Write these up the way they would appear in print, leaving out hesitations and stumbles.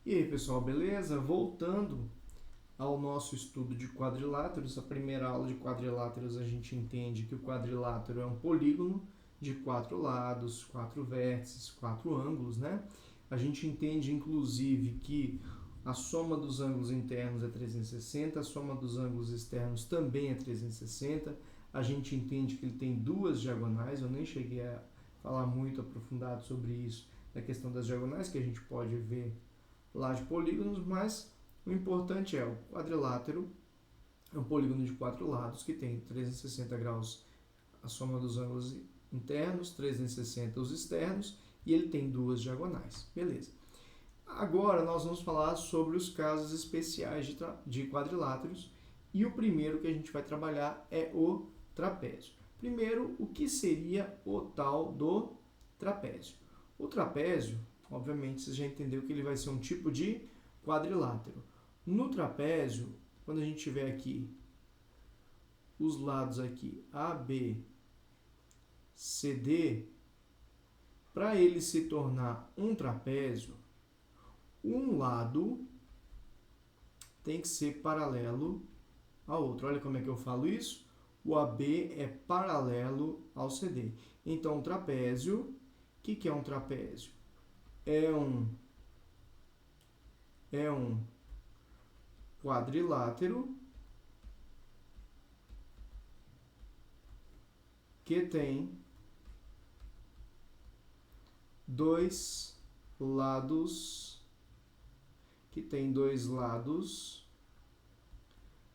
E aí, pessoal, beleza? Voltando ao nosso estudo de quadriláteros, a primeira aula de quadriláteros a gente entende que o quadrilátero é um polígono de 4 lados, 4 vértices, 4 ângulos, né? A gente entende, inclusive, que a soma dos ângulos internos é 360, a soma dos ângulos externos também é 360. A gente entende que ele tem duas diagonais, eu nem cheguei a falar muito aprofundado sobre isso, da questão das diagonais, que a gente pode ver lá de polígonos, mas o importante é o quadrilátero, é um polígono de 4 lados que tem 360 graus a soma dos ângulos internos, 360 os externos, e ele tem duas diagonais. Beleza. Agora nós vamos falar sobre os casos especiais de quadriláteros, e o primeiro que a gente vai trabalhar é o trapézio. Primeiro, o que seria o tal do trapézio? O trapézio, obviamente, você já entendeu que ele vai ser um tipo de quadrilátero. No trapézio, quando a gente tiver aqui os lados aqui A, B, C, D, para ele se tornar um trapézio, um lado tem que ser paralelo ao outro. Olha como é que eu falo isso. O AB é paralelo ao CD. Então, o trapézio, o que é um trapézio? É um quadrilátero que tem dois lados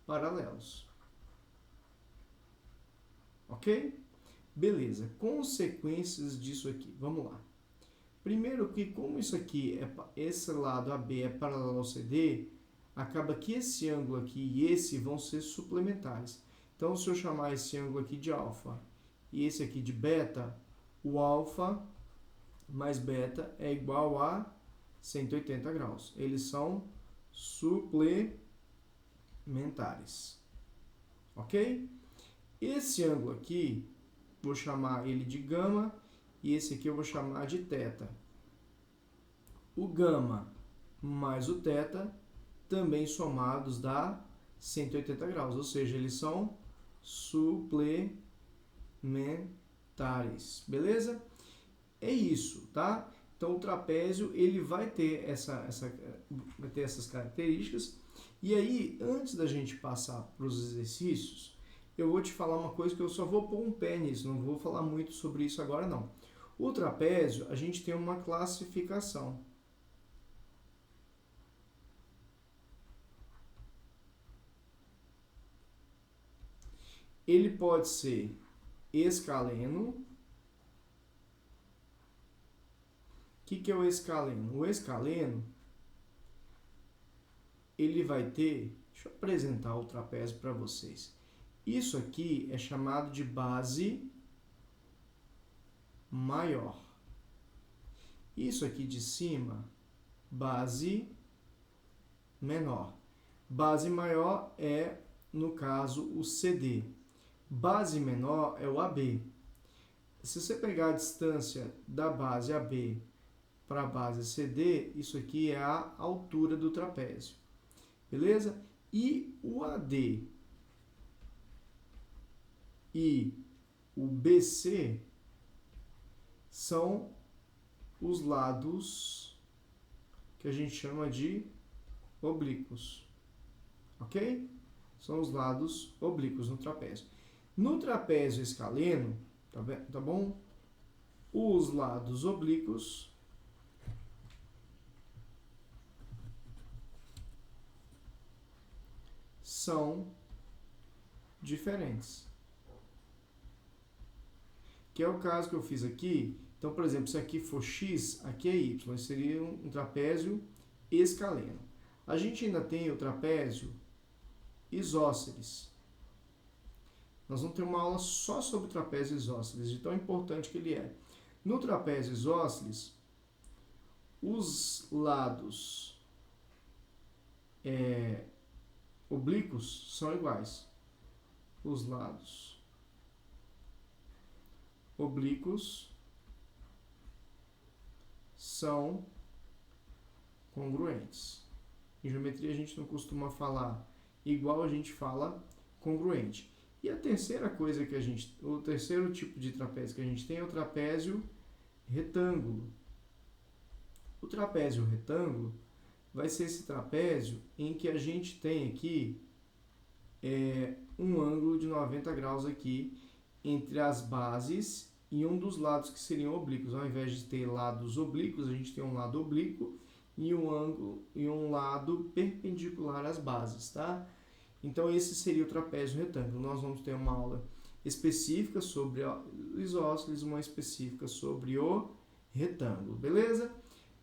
paralelos. Ok? Beleza. Consequências disso aqui. Vamos lá. Primeiro que como isso aqui, esse lado AB é paralelo ao CD, acaba que esse ângulo aqui e esse vão ser suplementares. Então, se eu chamar esse ângulo aqui de alfa e esse aqui de beta, o alfa mais beta é igual a 180 graus. Eles são suplementares. Ok? Esse ângulo aqui, vou chamar ele de gama, e esse aqui eu vou chamar de θ. O gama mais o θ também somados dá 180 graus, ou seja, eles são suplementares, beleza? É isso, tá? Então o trapézio ele vai ter essas características. E aí, antes da gente passar para os exercícios, eu vou te falar uma coisa que eu só vou pôr um pé nisso, não vou falar muito sobre isso agora não. O trapézio, a gente tem uma classificação. Ele pode ser escaleno. O que é o escaleno? O escaleno, ele vai ter... Deixa eu apresentar o trapézio para vocês. Isso aqui é chamado de base maior. Isso aqui de cima, base menor. Base maior é, no caso, o CD. Base menor é o AB. Se você pegar a distância da base AB para a base CD, isso aqui é a altura do trapézio. Beleza? E o AD e o BC são os lados que a gente chama de oblíquos. Ok? São os lados oblíquos no trapézio. No trapézio escaleno, tá bom? Os lados oblíquos são diferentes. Que é o caso que eu fiz aqui. Então, por exemplo, se aqui for x, aqui é y. Isso seria um trapézio escaleno. A gente ainda tem o trapézio isósceles. Nós vamos ter uma aula só sobre o trapézio isósceles, de tão importante que ele é. No trapézio isósceles, os lados oblíquos são iguais. Os lados oblíquos são congruentes. Em geometria a gente não costuma falar igual, a gente fala congruente. E a terceira coisa que o terceiro tipo de trapézio que a gente tem é o trapézio retângulo. O trapézio retângulo vai ser esse trapézio em que a gente tem aqui um ângulo de 90 graus aqui entre as bases e um dos lados que seriam oblíquos. Ao invés de ter lados oblíquos, a gente tem um lado oblíquo e um ângulo e um lado perpendicular às bases, tá? Então esse seria o trapézio retângulo. Nós vamos ter uma aula específica sobre o isósceles, uma específica sobre o retângulo, beleza?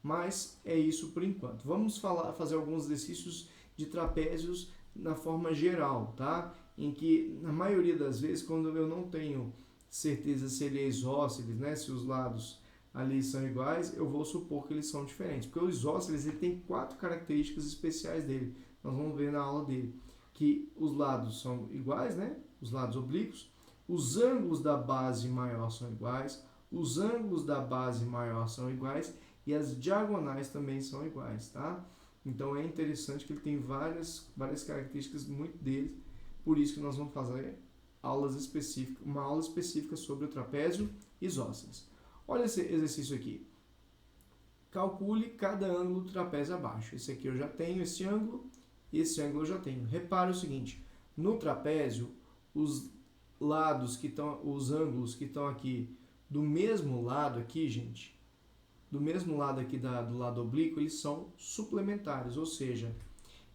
Mas é isso por enquanto. Vamos fazer alguns exercícios de trapézios na forma geral, tá? Em que, na maioria das vezes, quando eu não tenho certeza se ele é isósceles, né? Se os lados ali são iguais, eu vou supor que eles são diferentes. Porque o isósceles ele tem 4 características especiais dele. Nós vamos ver na aula dele. Que os lados são iguais, né? Os lados oblíquos. Os ângulos da base maior são iguais. Os ângulos da base maior são iguais. E as diagonais também são iguais, tá? Então é interessante que ele tem várias características muito deles, por isso que nós vamos fazer uma aula específica sobre o trapézio isósceles. Olha esse exercício aqui. Calcule cada ângulo do trapézio abaixo. Esse aqui eu já tenho, esse ângulo eu já tenho. Repare o seguinte, no trapézio, os ângulos que estão aqui do mesmo lado aqui, gente, do mesmo lado aqui do lado oblíquo, eles são suplementares, ou seja,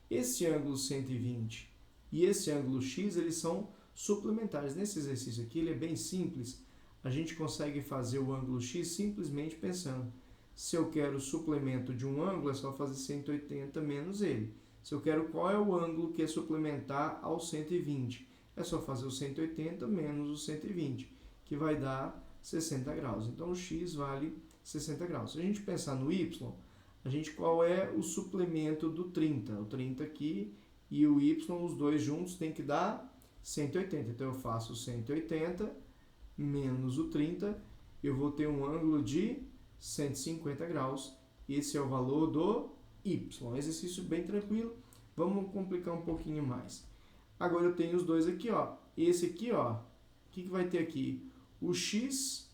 esse ângulo 120 e esse ângulo x, eles são suplementares. Nesse exercício aqui, ele é bem simples, a gente consegue fazer o ângulo x simplesmente pensando, se eu quero o suplemento de um ângulo, é só fazer 180 menos ele. Se eu quero qual é o ângulo que é suplementar ao 120, é só fazer o 180 menos o 120, que vai dar 60 graus. Então, o x vale 60 graus. Se a gente pensar no y, qual é o suplemento do 30? O 30 aqui e o y, os dois juntos, tem que dar 180. Então, eu faço 180 menos o 30, eu vou ter um ângulo de 150 graus. Esse é o valor do y. Exercício bem tranquilo. Vamos complicar um pouquinho mais. Agora eu tenho os dois aqui, ó. Esse aqui, ó. O que vai ter aqui? O x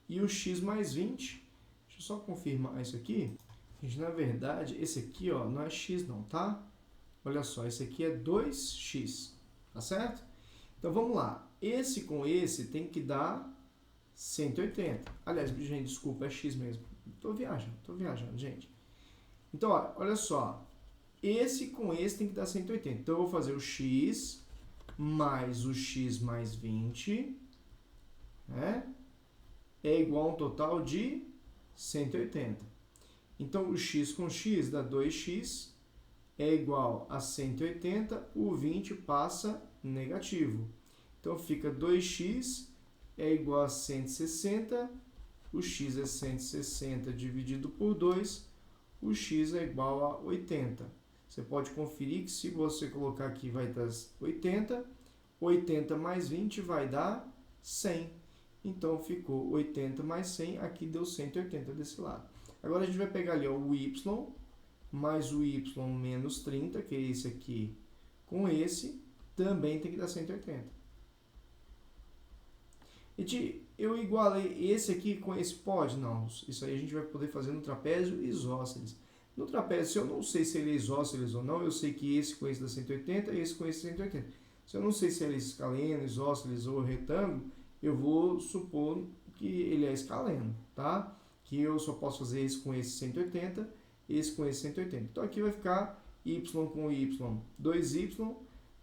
e o x mais 20. Deixa eu só confirmar isso aqui. Gente, na verdade, esse aqui, ó, não é x não, tá? Olha só, esse aqui é 2x, tá certo? Então, vamos lá. Esse com esse tem que dar 180. Aliás, gente, desculpa, é x mesmo. Tô viajando, gente. Então, ó, olha só. Esse com esse tem que dar 180. Então, eu vou fazer o x mais o x mais 20, né? É igual a um total de 180. Então, o x com x dá 2x, é igual a 180, o 20 passa negativo. Então, fica 2x é igual a 160, o x é 160 dividido por 2, o x é igual a 80. Você pode conferir que se você colocar aqui vai dar 80, 80 mais 20 vai dar 100. Então, ficou 80 mais 100, aqui deu 180 desse lado. Agora, a gente vai pegar ali ó, o y, mais o y menos 30, que é esse aqui, com esse, também tem que dar 180. Gente, eu igualei esse aqui com esse? Pode? Não. Isso aí a gente vai poder fazer no trapézio isósceles. No trapézio, se eu não sei se ele é isósceles ou não, eu sei que esse com esse dá 180 e esse com esse 180. Se eu não sei se ele é escaleno, isósceles ou retângulo, eu vou supor que ele é escaleno, tá? Que eu só posso fazer esse com esse 180, esse com esse 180. Então, aqui vai ficar y com y, 2y,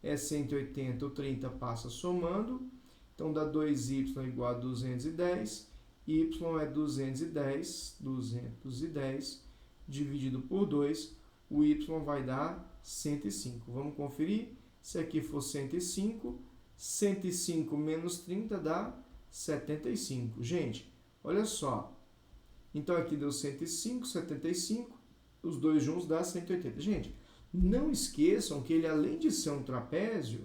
é 180, o 30 passa somando, então dá 2y igual a 210, y é 210 dividido por 2, o y vai dar 105. Vamos conferir? Se aqui for 105, 105 menos 30 dá 75. Gente, olha só. Então, aqui deu 105, 75, os dois juntos dá 180. Gente, não esqueçam que ele, além de ser um trapézio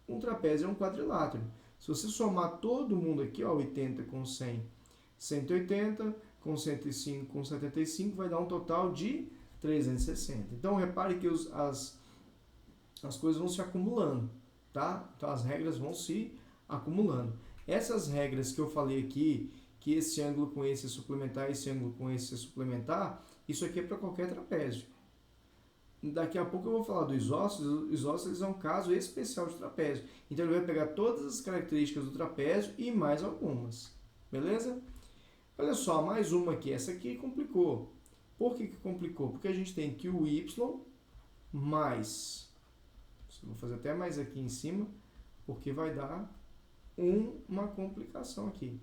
é um quadrilátero. Se você somar todo mundo aqui, ó, 80 com 100, 180, com 105, com 75, vai dar um total de 360. Então, repare que as coisas vão se acumulando, tá? Então, as regras vão se acumulando. Essas regras que eu falei aqui, que esse ângulo com esse é suplementar, esse ângulo com esse é suplementar, isso aqui é para qualquer trapézio. Daqui a pouco eu vou falar do isósceles. O isósceles é um caso especial de trapézio. Então, ele vai pegar todas as características do trapézio e mais algumas. Beleza? Olha só, mais uma aqui. Essa aqui complicou. Por que complicou? Porque a gente tem que o y mais... Vou fazer até mais aqui em cima, porque vai dar uma complicação aqui.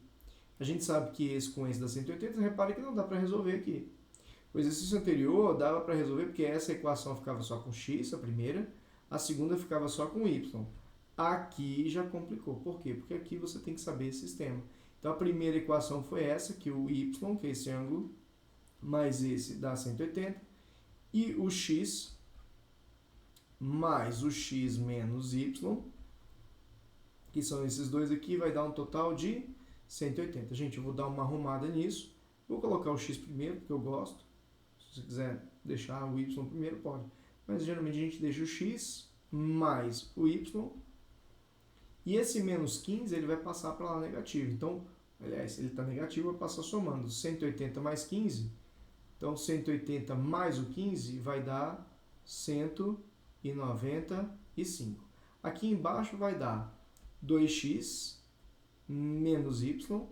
A gente sabe que esse com esse dá 180, repare que não dá para resolver aqui. O exercício anterior dava para resolver porque essa equação ficava só com x, a primeira, a segunda ficava só com y. Aqui já complicou. Por quê? Porque aqui você tem que saber esse sistema. Então, a primeira equação foi essa, que o y, que é esse ângulo, mais esse dá 180, e o x mais o x menos y, que são esses dois aqui, vai dar um total de 180. Gente, eu vou dar uma arrumada nisso. Vou colocar o x primeiro, porque eu gosto. Se você quiser deixar o y primeiro, pode. Mas geralmente a gente deixa o x mais o y. E esse menos 15 ele vai passar para lá negativo. Então, aliás, ele está negativo, vai passar somando 180 mais 15. Então, 180 mais o 15 vai dar 195. Aqui embaixo vai dar 2x menos y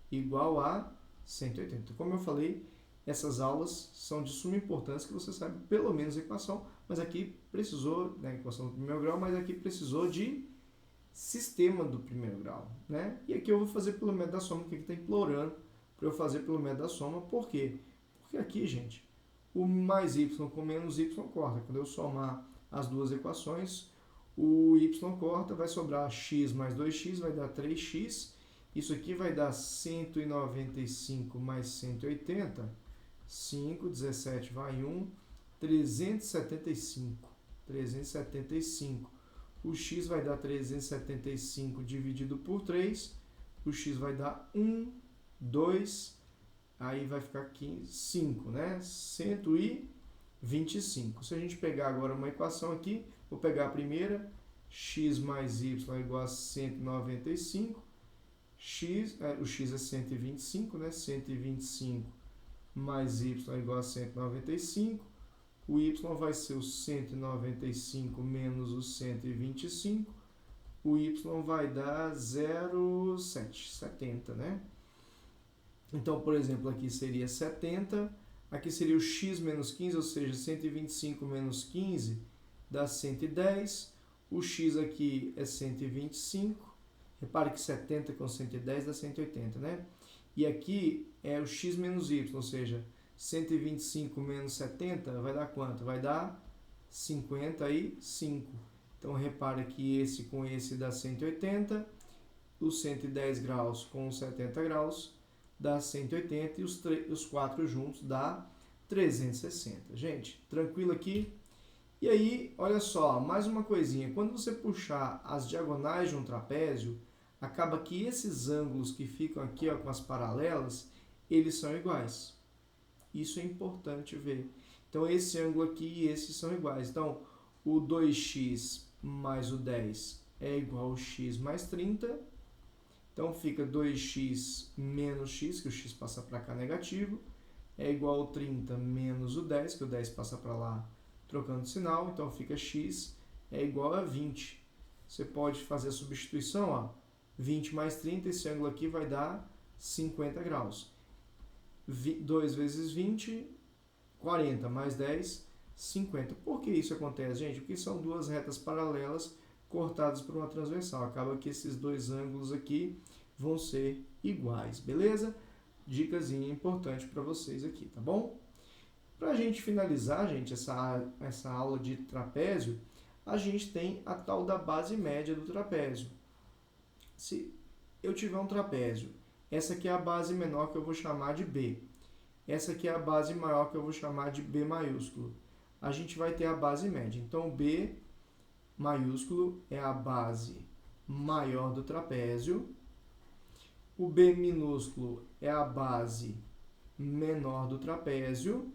igual a 180. Como eu falei, essas aulas são de suma importância que você saiba pelo menos a equação, mas aqui precisou, né, equação do primeiro grau, mas aqui precisou de sistema do primeiro grau, né? E aqui eu vou fazer pelo método da soma, que aqui está implorando para eu fazer pelo método da soma. Por quê? Porque aqui, gente, o mais y com menos y corta. Quando eu somar as duas equações, o y corta, vai sobrar x mais 2x, vai dar 3x. Isso aqui vai dar 195 mais 180, 5, 17 vai 1, 375. 375. O x vai dar 375 dividido por 3. O x vai dar 1, 2, aí vai ficar 15, 5, né? 125. Se a gente pegar agora uma equação aqui, vou pegar a primeira, x mais y é igual a 195. O x é 125, né? 125 mais y é igual a 195. O y vai ser o 195 menos o 125. O y vai dar 0,70, né? Então, por exemplo, aqui seria 70. Aqui seria o x menos 15, ou seja, 125 menos 15 dá 110. O x aqui é 125. Repare que 70 com 110 dá 180, né? E aqui é o x menos y, ou seja, 125 menos 70 vai dar quanto? Vai dar 55. Então, repara que esse com esse dá 180, os 110 graus com os 70 graus dá 180 e os 4 juntos dá 360. Gente, tranquilo aqui? E aí, olha só, mais uma coisinha. Quando você puxar as diagonais de um trapézio, acaba que esses ângulos que ficam aqui, ó, com as paralelas, eles são iguais. Isso é importante ver. Então, esse ângulo aqui e esse são iguais. Então, o 2x mais o 10 é igual ao x mais 30. Então, fica 2x menos x, que o x passa para cá negativo, é igual ao 30 menos o 10, que o 10 passa para lá trocando sinal. Então, fica x é igual a 20. Você pode fazer a substituição, ó, 20 mais 30, esse ângulo aqui vai dar 50 graus. 2 vezes 20, 40, mais 10, 50. Por que isso acontece, gente? Porque são duas retas paralelas cortadas por uma transversal. Acaba que esses dois ângulos aqui vão ser iguais, beleza? Dicasinha importante para vocês aqui, tá bom? Para a gente finalizar, gente, essa aula de trapézio, a gente tem a tal da base média do trapézio. Se eu tiver um trapézio, essa aqui é a base menor que eu vou chamar de B. Essa aqui é a base maior que eu vou chamar de B maiúsculo. A gente vai ter a base média. Então, B maiúsculo é a base maior do trapézio. O B minúsculo é a base menor do trapézio.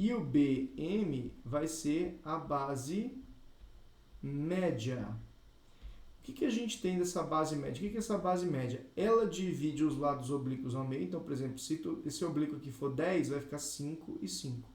E o BM vai ser a base média. O que a gente tem dessa base média? O que é essa base média? Ela divide os lados oblíquos ao meio. Então, por exemplo, se esse oblíquo aqui for 10, vai ficar 5 e 5.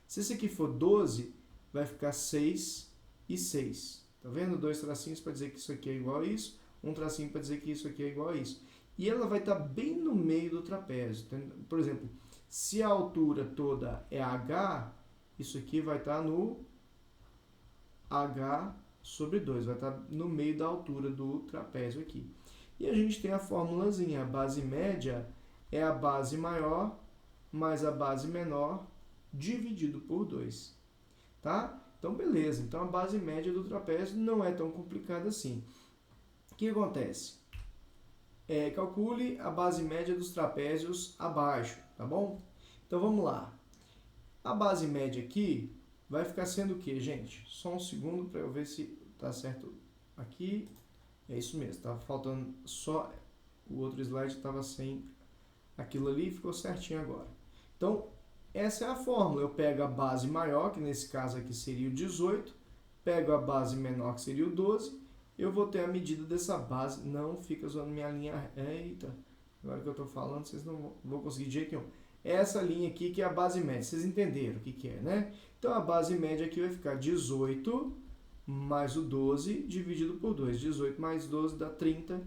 Se esse aqui for 12, vai ficar 6 e 6. Tá vendo? 2 tracinhos para dizer que isso aqui é igual a isso. Um tracinho para dizer que isso aqui é igual a isso. E ela vai estar bem no meio do trapézio. Por exemplo, se a altura toda é H, isso aqui vai estar no H sobre 2, vai estar no meio da altura do trapézio aqui. E a gente tem a formulazinha, a base média é a base maior mais a base menor dividido por 2, tá? Então, beleza. Então, a base média do trapézio não é tão complicada assim. O que acontece? Calcule a base média dos trapézios abaixo, tá bom? Então, vamos lá. A base média aqui vai ficar sendo o que, gente? Só um segundo para eu ver se tá certo aqui. É isso mesmo, estava faltando só o outro slide, estava sem aquilo ali, ficou certinho agora. Então, essa é a fórmula. Eu pego a base maior, que nesse caso aqui seria o 18, pego a base menor, que seria o 12, eu vou ter a medida dessa base. Não fica usando minha linha. Eita, agora que eu estou falando, vocês não vão conseguir de jeito nenhum. Essa linha aqui que é a base média, vocês entenderam o que é, né? Então, a base média aqui vai ficar 18 mais o 12 dividido por 2. 18 mais 12 dá 30,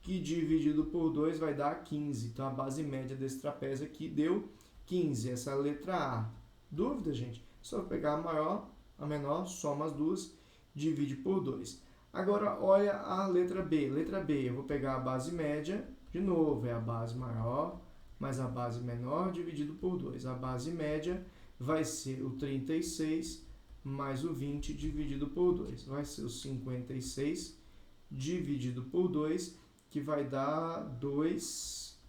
que dividido por 2 vai dar 15. Então, a base média desse trapézio aqui deu 15. Essa é a letra A. Dúvida, gente? Só pegar a maior, a menor, soma as duas, divide por 2. Agora, olha a letra B. Letra B, eu vou pegar a base média, de novo, é a base maior mais a base menor dividido por 2. A base média vai ser o 36 mais o 20 dividido por 2. Vai ser o 56 dividido por 2, que vai dar 2,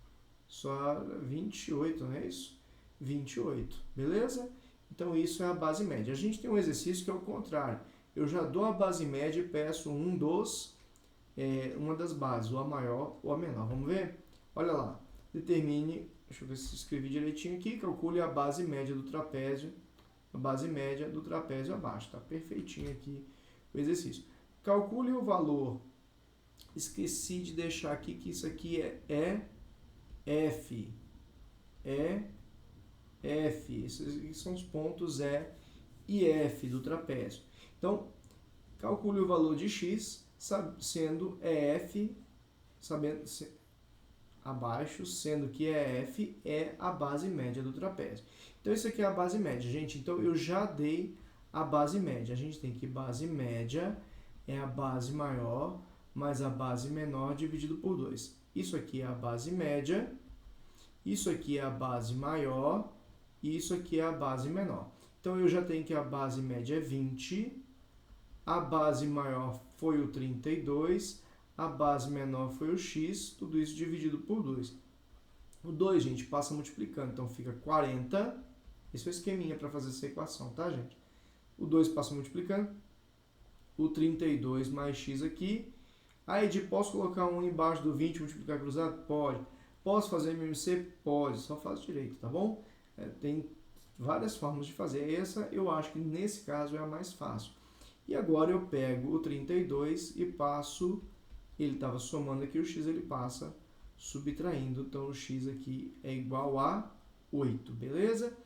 só 28, não é isso? 28, beleza? Então, isso é a base média. A gente tem um exercício que é o contrário. Eu já dou a base média e peço uma das bases, ou a maior ou a menor. Vamos ver? Olha lá. Determine, deixa eu ver se escrevi direitinho aqui, calcule a base média do trapézio, a base média do trapézio abaixo. Tá perfeitinho aqui o exercício. Calcule o valor. Esqueci de deixar aqui que isso aqui é F. F. Esses são os pontos E e F do trapézio. Então, calcule o valor de X, sendo EF, abaixo, sendo que EF é a base média do trapézio. Então, isso aqui é a base média, gente. Então, eu já dei a base média. A gente tem que base média é a base maior mais a base menor dividido por 2. Isso aqui é a base média, isso aqui é a base maior e isso aqui é a base menor. Então, eu já tenho que a base média é 20, a base maior foi o 32, a base menor foi o x, tudo isso dividido por 2. O 2, gente, passa multiplicando, então fica 40. Esse é o esqueminha para fazer essa equação, tá, gente? O 2 passa multiplicando, o 32 mais x aqui. Aí, posso colocar 1 embaixo do 20 e multiplicar cruzado? Pode. Posso fazer MMC? Pode, só faz direito, tá bom? Tem várias formas de fazer. Essa eu acho que nesse caso é a mais fácil. E agora eu pego o 32 e passo, ele estava somando aqui o x, ele passa subtraindo. Então, o x aqui é igual a 8, beleza?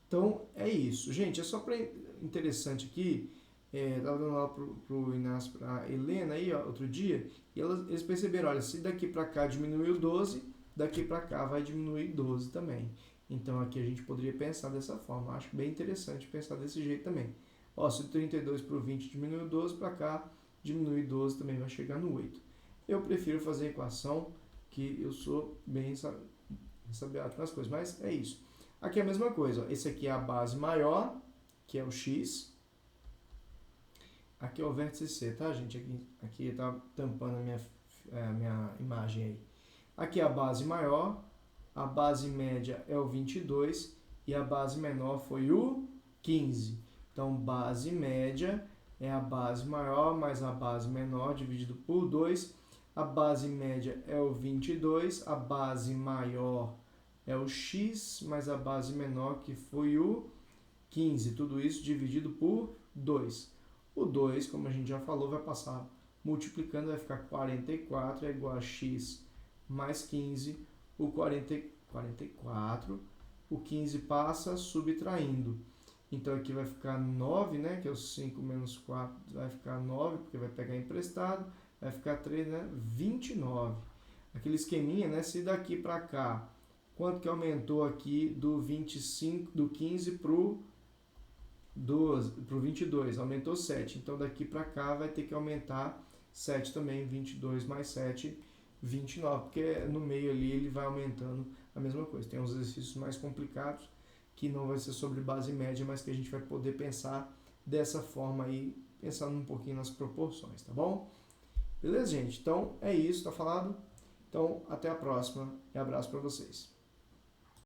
Então, é isso. Gente, é só para interessante aqui, estava dando aula para o Inácio, para a Helena aí, ó, outro dia, e eles perceberam, olha, se daqui para cá diminuiu 12, daqui para cá vai diminuir 12 também. Então, aqui a gente poderia pensar dessa forma. Acho bem interessante pensar desse jeito também. Ó, se o 32 para o 20 diminuiu 12, para cá diminui 12 também vai chegar no 8. Eu prefiro fazer a equação, que eu sou bem sabiado com as coisas, mas é isso. Aqui é a mesma coisa, ó. Esse aqui é a base maior, que é o x. Aqui é o vértice C, tá, gente? Aqui tá tampando a minha imagem aí. Aqui é a base maior, a base média é o 22 e a base menor foi o 15. Então, base média é a base maior mais a base menor dividido por 2. A base média é o 22, a base maior é o x mais a base menor, que foi o 15, tudo isso dividido por 2. O 2, como a gente já falou, vai passar multiplicando, vai ficar 44 é igual a x mais 15, o 44, o 15 passa subtraindo. Então aqui vai ficar 9, né, que é o 5 menos 4, vai ficar 9, porque vai pegar emprestado, vai ficar 3, né, 29. Aquele esqueminha, né, se daqui para cá, quanto que aumentou aqui do 25, do 15 pro 22, aumentou 7. Então daqui para cá vai ter que aumentar 7 também, 22 mais 7, 29, porque no meio ali ele vai aumentando a mesma coisa. Tem uns exercícios mais complicados que não vai ser sobre base média, mas que a gente vai poder pensar dessa forma aí, pensando um pouquinho nas proporções, tá bom? Beleza, gente? Então é isso, tá falado? Então até a próxima e abraço para vocês.